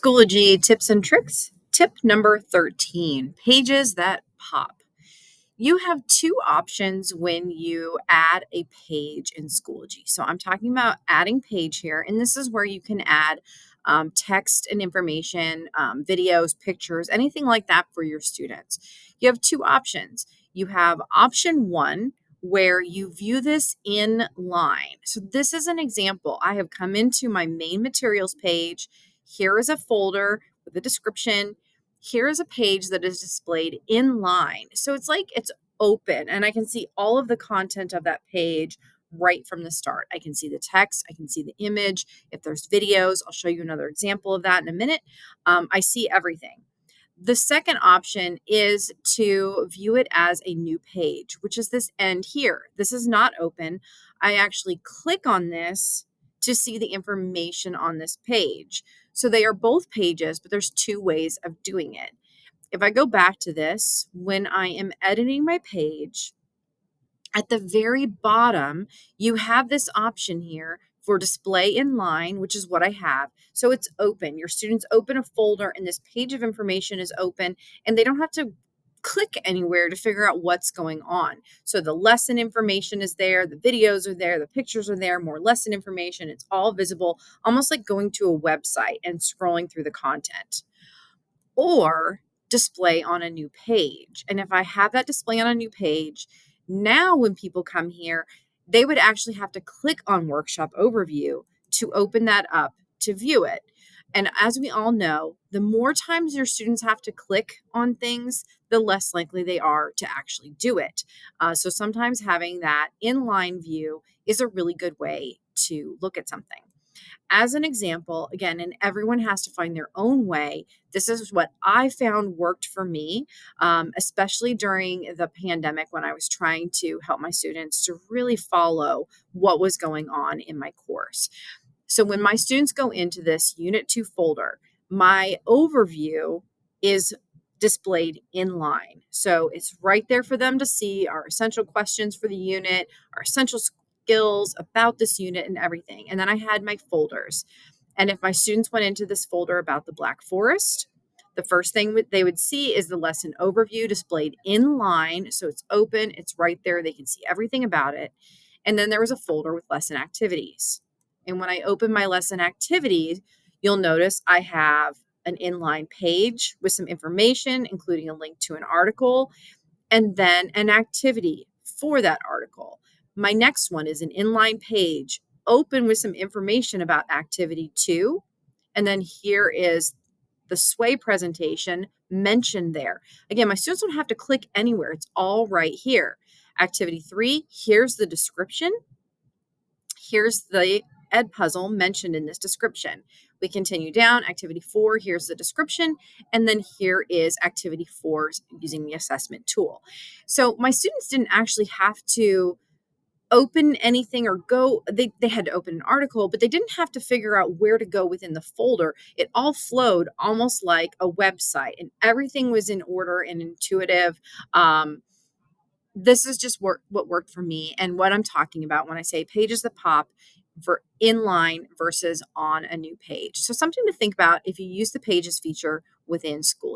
Schoology tips and tricks. Tip number 13, pages that pop. You have two options when you add a page in Schoology. So I'm talking about adding page here, and this is where you can add text and information, videos, pictures, anything like that for your students. You have two options. You have option one, where you view this in line. So this is an example. I have come into my main materials page. Here is a folder with a description. Here is a page that is displayed in line. So it's like it's open and I can see all of the content of that page right from the start. I can see the text, I can see the image. If there's videos, I'll show you another example of that in a minute. I see everything. The second option is to view it as a new page, which is this end here. This is not open. I actually click on this to see the information on this page. So they are both pages, but there's two ways of doing it. If I go back to this, when I am editing my page, at the very bottom, you have this option here for display in line, which is what I have. So it's open. Your students open a folder and this page of information is open and they don't have to click anywhere to figure out what's going on. So the lesson information is there, the videos are there, the pictures are there, more lesson information. It's all visible, almost like going to a website and scrolling through the content. Or display on a new page. And if I have that display on a new page, now when people come here, they would actually have to click on Workshop Overview to open that up to view it. And as we all know, the more times your students have to click on things, the less likely they are to actually do it. So sometimes having that inline view is a really good way to look at something. As an example, again, and everyone has to find their own way, this is what I found worked for me, especially during the pandemic when I was trying to help my students to really follow what was going on in my course. So when my students go into this Unit 2 folder, my overview is displayed in line. So it's right there for them to see our essential questions for the unit, our essential skills about this unit and everything. And then I had my folders. And if my students went into this folder about the Black Forest, the first thing they would see is the lesson overview displayed in line. So it's open, it's right there. They can see everything about it. And then there was a folder with lesson activities. And when I open my lesson activities, you'll notice I have an inline page with some information, including a link to an article, and then an activity for that article. My next one is an inline page open with some information about activity 2. And then here is the sway presentation mentioned there. Again, my students don't have to click anywhere. It's all right here. Activity 3, here's the description. Here's the ed puzzle mentioned in this description. We continue down. Activity 4, here's the description. And then here is activity 4 using the assessment tool. So my students didn't actually have to open anything or go, they had to open an article, but they didn't have to figure out where to go within the folder. It all flowed almost like a website and everything was in order and intuitive. This is just what worked for me and what I'm talking about when I say pages that pop for inline versus on a new page. So something to think about if you use the pages feature within Schoology.